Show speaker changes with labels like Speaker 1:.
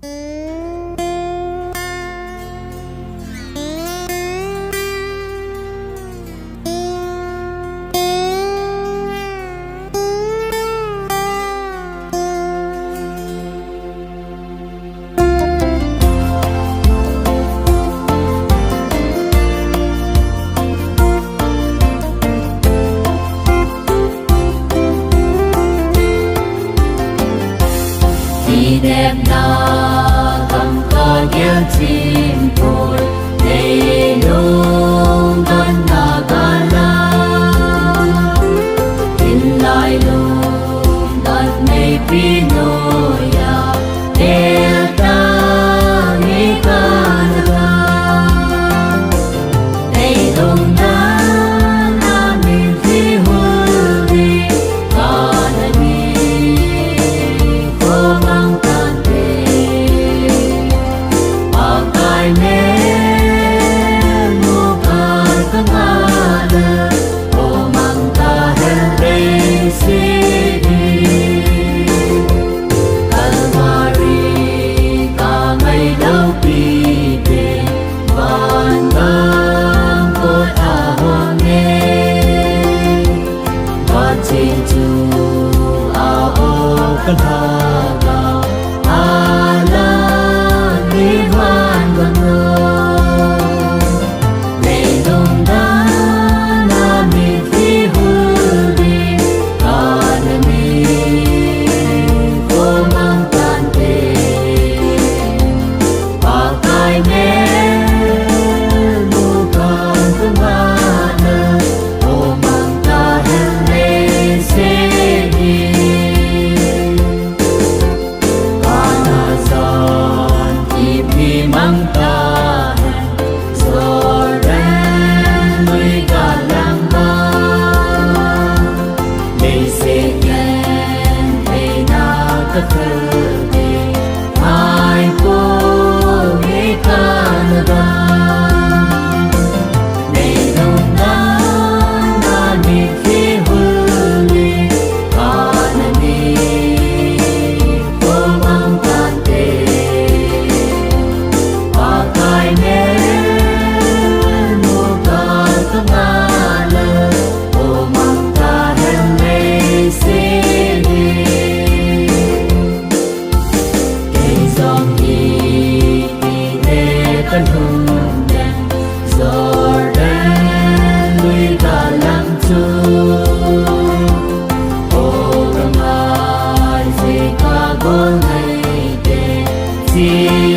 Speaker 1: Thì đẹp na cầm có ghé chim phôi đầy luôn con na ca la tin lại luôn đất này pino ya để ta nghĩ ca na đầy luôn na na mình phi hư đi ca na đi cô mang
Speaker 2: Hãy see